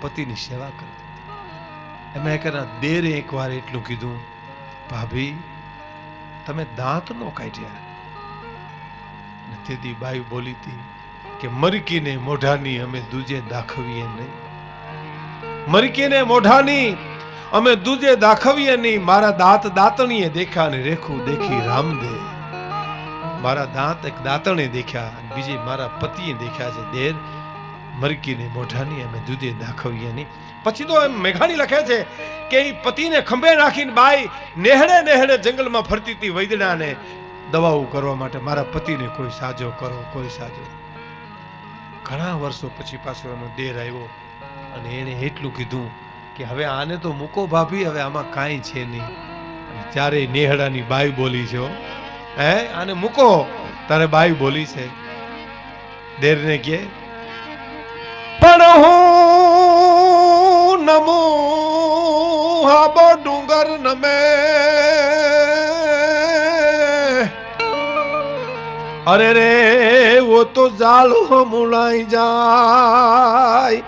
પતિની સેવા કરતી હતી. એમાં એકના દેરે એકવાર એટલું કીધું, ભાભી તમે દાંત નો કાઢ્યા. તેથી બાયુ બોલી હતી કે મરકીને મોઢાની અમે દૂજે દાખવીએ નહીં. મરકીને મોઢાની અમે દૂજે દાખવીએ નહીં. મારા દાંત દાંતણીએ દેખ્યા ને રેખું દેખી રામદે. મારા દાંત એક દાંતણે દેખ્યા અને બીજે મારા પતિએ દેખ્યા છે. દેર મરકીને મોઢાની અમે દૂજે દાખવીએ નહીં. પછી તો એમ મેઘાણી લખે છે કે એ પતિને ખંભે નાખીને બાઈ નેહડે જંગલમાં ફરતી હતી વૈદડાને દવાઓ કરવા માટે. મારા પતિને કોઈ સાજો કરો, કોઈ સાજો. ઘણા વર્ષો પછી પાછો એનો દેર આવ્યો અને એને એટલું કીધું કે હવે આને તો મૂકો ભાભી, હવે આમાં કાંઈ છે નહીં. ત્યારે નેહડાની બાઈ બોલી છે, આને મૂકો. તારે બાઈ બોલી છે દેરને કે પણ હું નમો હાબો ડુંગર નમે. અરે રે વો તો જાલો મુલાઈ જાય.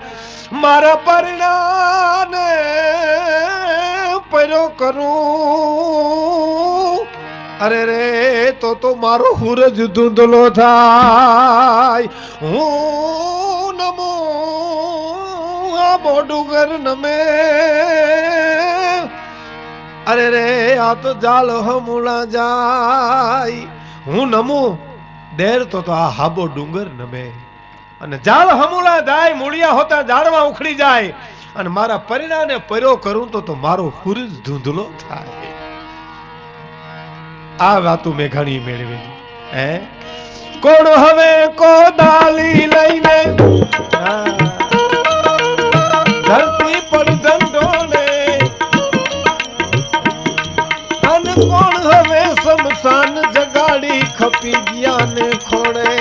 મારા પરણાને પર્યો કરું. અરે રે તો મારો હુરજ ધૂંધલો થાય. હું નમો આબો ડુંગર નમે. અરે રે આ તો જાલ હમુલા જાય. હું નમું દેર તો આ હાબો ડુંગર નમે. અને જાળ હમુલા જાય, મૂળિયા હોતા ઝાડમાં ઉખડી જાય. અને મારા પરિણાને પર્યો કરું તો મારો હુરજ ધૂંધલો થાય. આ વાતું મેઘાણી મેળવેલી. કોણ હવે કોદાલી લઈને ધરતી પર દંડોલે. અને કોણ હવે શમશાન જગાડી ખપી ગયા ને ખોડે.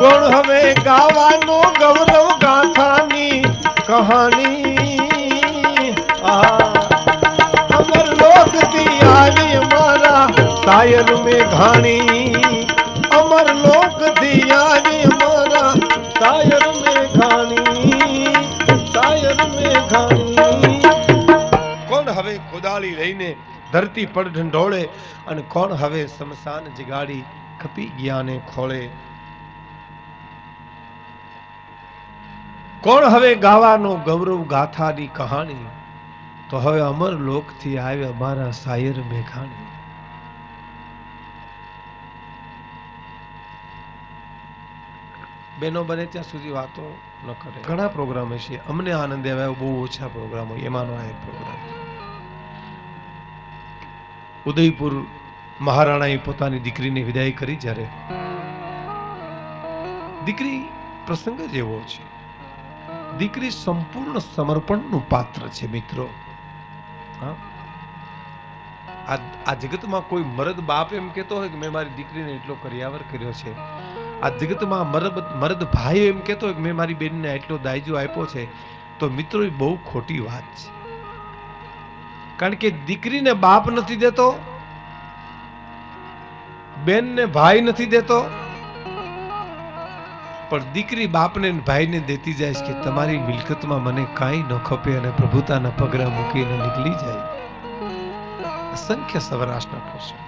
કોણ હવે ગાવાનો ગૌરવ ગાથાની કહાની. અમર લોક દી આવી મારા શાયર મેઘાણી. અમર લોક દી આવી મારા શાયર મેઘાણી. શાયર મેઘાણી. કોણ હવે કોદાળી લઈને ધરતી પર ઢંઢોળે. અને કોણ હવે શમશાન જગાડી ખપી ગયા ને ખોળે. કોણ હવે ગાવાનો ગૌરવ ગાથાની કહાણી. તો હવે અમર લોકથી આવ્યા મારા શાયર મેઘાણી. બહેનો બને ત્યાં સુધી વાતો ન કરે. ઘણા પ્રોગ્રામ છે, અમને આનંદ આવે, બહુ ઓછા પ્રોગ્રામ હોય, એમાંનો આ એક પ્રોગ્રામ. ઉદયપુર મહારાણાએ પોતાની દીકરીને વિદાય કરી. જ્યારે દીકરી પ્રસંગ જ એવો છે, દીકરી સંપૂર્ણ સમર્પણનું પાત્ર છે મિત્રો. આ જગતમાં કોઈ મરદ બાપ એમ કહેતો હોય કે મેં મારી દીકરીને એટલો કરિયાવર કર્યો છે, આ જગતમાં મરદ ભાઈ એમ કહેતો હોય કે મેં મારી બેનને એટલો દાયજો આપ્યો છે, તો મિત્રો એ બહુ ખોટી વાત છે. કારણ કે દીકરીને બાપ નથી દેતો, બેનને ભાઈ નથી દેતો, પણ દીકરી બાપને ભાઈને દેતી જાય છે કે તમારી મિલકતમાં મને કાંઈ ન ખપે, અને પ્રભુતાના પગરા મૂકીને નીકળી જાય. અસંખ્ય સૌરાષ્ટ્રના પ્રશ્નો.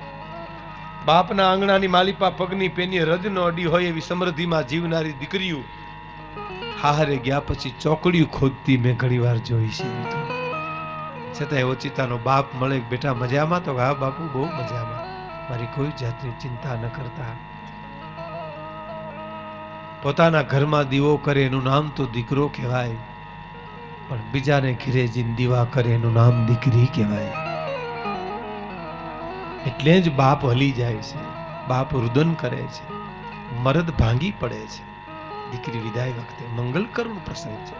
બાપના આંગણાની માલિપા પગની પેની રદ ન અડી હોય એવી સમૃદ્ધિમાં જીવનારી દીકરીઓ હારે ગયા પછી ચોકડીઓ ખોદતી મેં ઘણી વાર જોઈ છે. છતાં ઓચિતાનો બાપ મળે, બેટા મજામાં? તો હા બાપુ બહુ મજામાં, મારી કોઈ જાતની ચિંતા ન કરતા. પોતાના ઘરમાં દીવો કરે એનું નામ તો દીકરો કહેવાય, પણ બીજાને ઘરે જીને દીવા કરે એનું નામ દીકરી કહેવાય. એટલે જ બાપ હલી જાય છે, બાપ રુદન કરે છે, મરદ ભાંગી પડે છે. દીકરી વિદાય વખતે મંગલ કરુણ પ્રસંગ છે.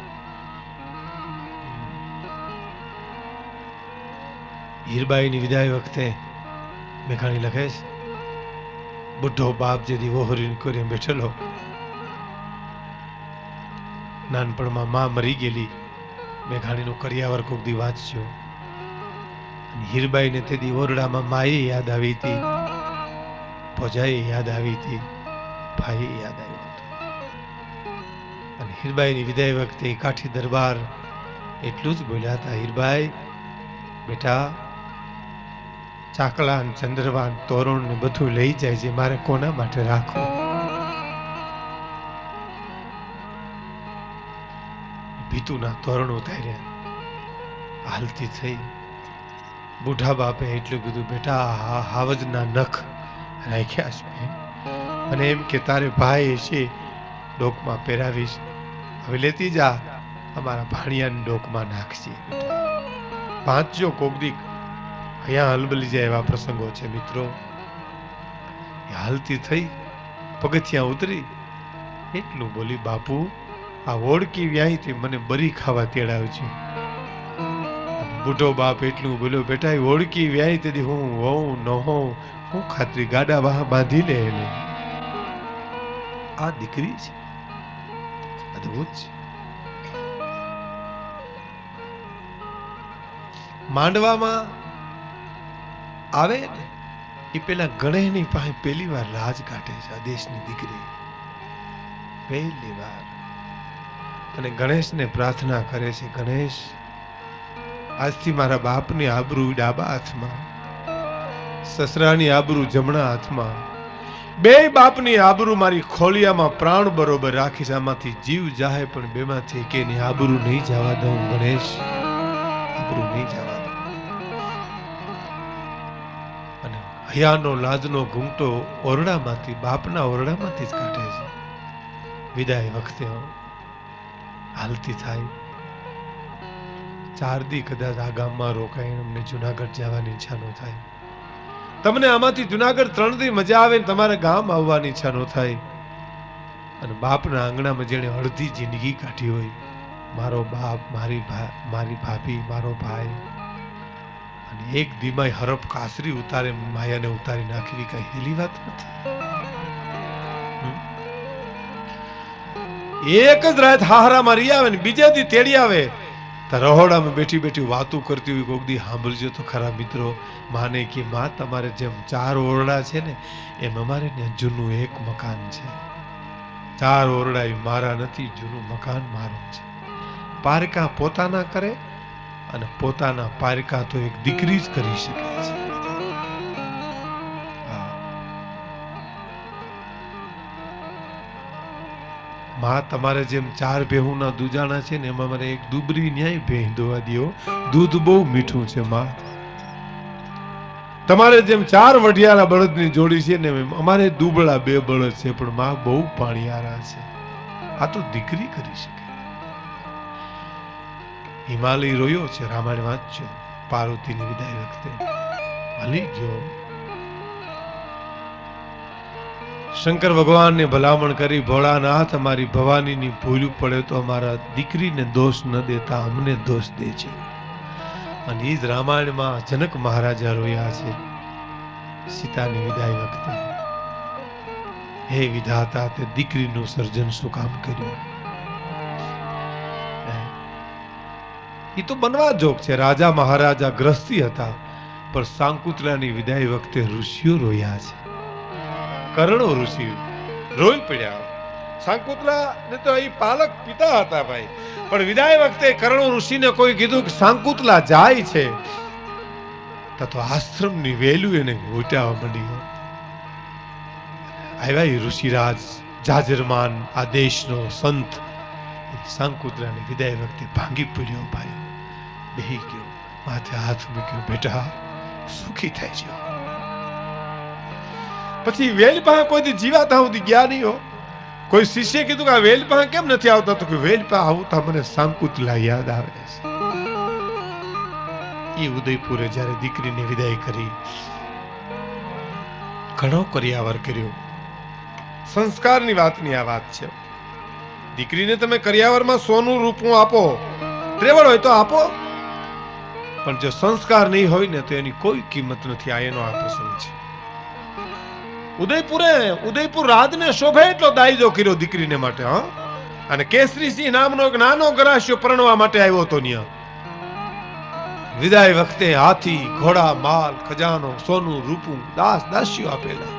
હીરબાઈની વિદાય વખતે મેઘાણી લખે છે, બુઢો બાપ જેથી વહોરીને કરીને બેઠેલો, નાનપણમાં માં મરી ગયેલી. મેઘાણીનું કરિયાવર કોક દી વાંચ્યો. હીરબાઈને તે દી ઓરડામાં માએ યાદ આવી હતી, ભોજાએ યાદ આવી હતી, ભાઈએ યાદ આવ્યો હતો. અને હીરબાઈની વિદાય વખતે કાઠી દરબાર એટલું જ બોલ્યા હતા, હીરબાઈ બેટા ચાકલા ચંદ્રવાન તોરણ ને બધું લઈ જાય છે, મારે કોના માટે રાખવું? ભીતુના તોરણ ઉતાર્યા, હાલતી થઈ. બુઢા બાપે એટલું કીધું, બેટા હાવજના નખ રાખ્યા છે, અને એમ કે તારે ભાઈ છે ડોકમાં પહેરાવીશ, હવે લેતી જા, અમારા ભાણિયાને ડોકમાં નાખશે. પાંચજો કોક દીક અહીંયા હલબલી જાય એવા પ્રસંગો છે મિત્રો. હાલતી થઈ પગથિયાં ઉતરી, એટલું બોલી, બાપુ આ ઓળકી વ્યાહીથી મને બરી ખાવા તેડાવજો. બુઢો બાપ એટલું બોલ્યો, બેટા ઓળકી વ્યાહી તેથી હું હોઉં ન હોઉં હું ખાતરી, ગાડા વાહ બાંધી લે એને. આ દીકરી છે, અદભુત છે. માંડવામાં આવે ને એ પેલા ગણેશની પાસે પહેલી વાર લાજ કાઢે છે, આ દેશની દીકરી પહેલી વાર, અને ગણેશને પ્રાર્થના કરે છે, ગણેશ આજથી મારા બાપની આબરૂ ડાબા હાથમાં, સસરાની આબરૂ જમણા હાથમાં, બે બાપની આબરૂ મારી ખોલિયામાં પ્રાણ બરોબર રાખીશ. આમાંથી જીવ જાહે પણ બેમાંથી એકેની આબરૂ નહીં જવા દઉં ગણેશ, આબરૂ નહીં જવા દઉં. અને હયાનો લાજનો ઘૂંટો ઓરડામાંથી, બાપના ઓરડામાંથી જ કાઢે છે. વિદાય વખતે હાલતી થાય. 4 દી કદાચ આ ગામમાં રોકાય, અમને જુનાગઢ જવાની ઈચ્છા ન થાય. તમને આમાંથી જુનાગઢ 3 દી મજા આવે ને તમારે ગામ આવવાની ઈચ્છા ન થાય. અને બાપના આંગણામાં જેણે અડધી જિંદગી કાઢી હોય, મારો બાપ, મારી ભાભી, મારો ભાઈ, અને એક દીમાય હરફ કાસરી ઉતારે માયાને ઉતારી નાખવી કઈ હેલી વાત નથી. એક જ રાત હાહરા મારી આવે ને બીજા દી તેડી આવે, રહોડામાં બેઠી બેઠી વાતો કરતી હોય. કોક દી સાંભળજો તો ખરા મિત્રો. માને કે માં તમારે જેમ 4 ઓરડા છે ને, એમ અમારે ત્યાં જૂનું એક મકાન છે. 4 ઓરડા એ મારા નથી, જૂનું મકાન મારું છે. પારકા પોતાના કરે, અને પોતાના પારકા તો એક દીકરી જ કરી શકે છે. માં તમારે જેમ 4 ભેહુના દૂજાણા છે ને, એમાં મારે એક દુબરી ન્યાય ભેહ દોવા દો, દૂધ બહુ મીઠું છે માં. તમારે જેમ 4 વઢિયારા બળદની જોડી છે ને, અમારે દુબળા 2 બળદ છે, પણ માં બહુ પાણીયારા છે. આ તો દીકરી કરી શકે. હિમાલય રોયો છે, રામાયણ વાંચજો. પાર્વતીની વિદાય વખતે હલી ગયો. શંકર ભગવાનને ભલામણ કરી, ભોળાનાથ અમારી ભવાનીની ભૂલ પડે તો અમારા દીકરીને દોષ ન દેતા અમને દોષ દે છે. અને એ જ રામાયણમાં જનક મહારાજા રોયા છે સીતાની વિદાય વખતે. હે વિધાતા, તે દીકરીનું સર્જન શું કામ કર્યું? એ તો બનવા જોગ છે. રાજા મહારાજા ગ્રસ્તી હતા, પણ સાંકુતલાની વિદાય વખતે ઋષિઓ રોયા છે. કરણો ઋષિ રોઈ પડ્યા. સાંકુતલા ને તો એ પાલક પિતા હતા ભાઈ, પણ વિદાય વખતે કરણો ઋષિને કોઈ કીધું કે સાંકુતલા જાય છે, તો આશ્રમની વેલ્યુ એને ઘોટાવા માંડી. આવ્યા ઋષિરાજ જાજરમાન આ દેશનો સંત સાંકુતલાની વિદાય વખતે ભાંગી પડ્યો ભાઈ, બેહી ગયો, માથે હાથ મૂક્યો, બેટા સુખી થાય છે. પછી વેલ પાસે કોઈ જીવાતા સુધી ગયા નહીં હો. કોઈ શિષ્ય કીધું કે આ વેલ પાસે કેમ નથી આવતા? તો કે વેલ પાસે આવતા મને સાંકુતલા યાદ આવે છે. એ ઉદયપુરે જયારે દીકરીની વિદાય કરી, ઘણો કર્યાવર કર્યો. સંસ્કારની વાતની આ વાત છે. દીકરીને તમે કર્યાવરમાં સોનું રૂપું આપો, ત્રેવડ હોય તો આપો, પણ જો સંસ્કાર નહીં હોય ને તો એની કોઈ કિંમત નથી. આ એનો આ પ્રસંગ છે. ઉદયપુર રાજને શોભે એટલો દાયજો કર્યો દીકરીને માટે. હા, અને કેસરીસિંહ નામનો એક નાનો ગરાસ્યો પરણવા માટે આવ્યો હતો. ત્યાં વિદાય વખતે હાથી, ઘોડા, માલ, ખજાનો, સોનું, રૂપું, દાસ દાસીઓ આપેલા.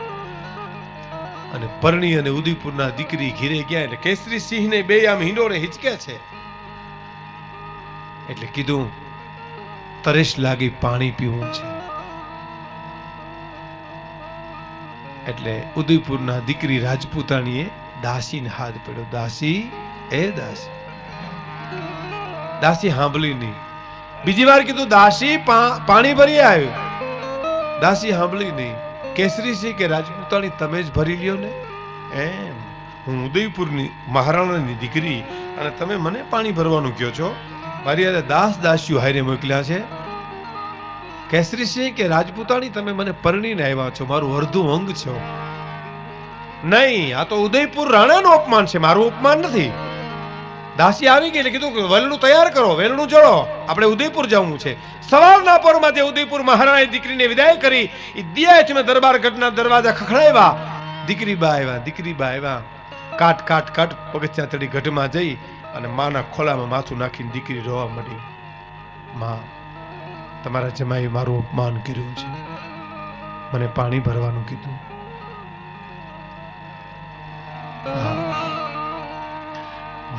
અને પરણી અને ઉદયપુરના દીકરી ઘીરે ગયા એટલે કેસરીસિંહ ને બે આમ હિંડોળે હિચકે છે. એટલે કીધું તરસ લાગી, પાણી પીવું છે. એટલે ઉદયપુરના દીકરી રાજપૂતાણીએ દાસીને હાથ પડ્યો. દાસી, એ દાસી. દાસી સાંભળી નહીં. બીજી વાર કીધું દાસી પાણી ભરી આવ્યું. દાસી સાંભળી નહીં. કેસરીસિંહ કે રાજપૂતાણી તમે જ ભરી લ્યો ને. એમ હું ઉદયપુરની મહારાણાની દીકરી અને તમે મને પાણી ભરવાનું કહો છો? મારી યારે દાસ દાસીઓ હારે મોકલ્યા છે. કેસરીસિંહ કે રાજપૂતાણી તમે મને પરણીને આવ્યા છો, મારું અર્ધું અંગ છો. નહીં, આ તો ઉદયપુર રાણાનું અપમાન છે, મારું અપમાન નથી. દાસી આવી ગઈ એટલે કીધું કે વેલણું તૈયાર કરો, વેલણું જોડો, આપણે ઉદયપુર જવું છે. સવારના પરમાં જે ઉદયપુર મહારાણાએ દીકરીને વિદાય કરી, એ દિયા મેં દરબાર ગઢના દરવાજા ખખડાવ્યા. દીકરી બા આવ્યા. કાટ કાટ કાટ પગથિયા ચડી ગઢમાં જઈ અને માના ખોલામાં માથું નાખીને દીકરી રોવા માંડી. માં, તમારા જમાઈએ મારું અપમાન કર્યું છે, મને પાણી ભરવાનું કીધું.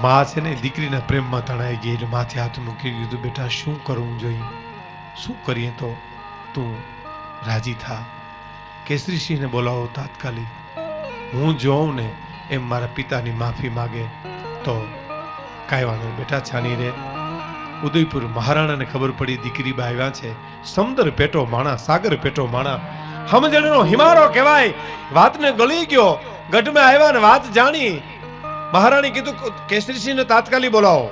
માં છે ને દીકરીના પ્રેમમાં તણાઈ ગઈ એટલે માથે હાથ મૂકી કીધું, બેટા શું કરવું જોઈએ, શું કરીએ તો તું રાજી થા. કેસરીસિંહને બોલાવો તાત્કાલિક. હું જોઉં ને એમ મારા પિતાની માફી માગે તો કાંઈ વાંધો નહીં, બેટા છાની રે. ઉદયપુર મહારાણાને ખબર પડી દીકરી બા આવ્યા છે. સમુદ્ર પેટો માણા, સાગર પેટો માણા, સમજણનો હિમારો કહેવાય. વાતને ગળી ગયો. ગઢમાં આવ્યા ને વાત જાણી. મહારાણી કીધું કેસરીસિંહને તાત્કાલિક બોલાવો.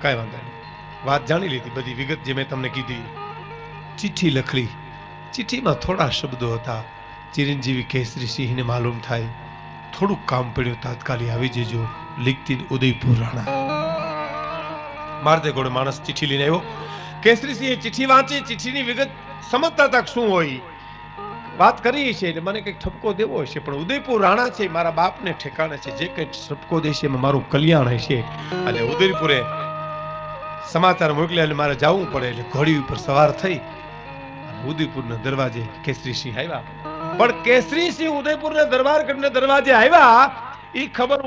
કાંઈ વાંધો નહીં, વાત જાણી લીધી બધી વિગત જે મેં તમને કીધી. ચિઠ્ઠી લખલી. ચિઠ્ઠીમાં થોડા શબ્દો હતા. ચિરંજીવી કેસરીસિંહને માલુમ થાય થોડુંક કામ પડ્યું, તાત્કાલિક આવી જજો. લીખતી ઉદયપુર રાણા. મારદે ગોળે માણસ ચિઠ્ઠી લઈને આવ્યો. કેસરીસિંહે ચિઠ્ઠી વાંચી. ચિઠ્ઠીની વિગત સમજતા તક શું હોય વાત કરી છે એટલે મને કંઈક ઠપકો દેવો હશે, પણ ઉદયપુર રાણા છે મારા બાપને ઠેકાણે છે, જે કંઈક ઠપકો દેશે એમાં મારું કલ્યાણ હશે. એટલે ઉદયપુરે સમાચાર મોકલ્યા એટલે મારે જવું પડે. એટલે ઘોડી ઉપર સવાર થઈ અને ઉદયપુરના દરવાજે કેસરીસિંહ આવ્યા. પણ કેસરીસિંહ ઉદયપુરના દરબારગઢના દરવાજે આવ્યા એ ખબર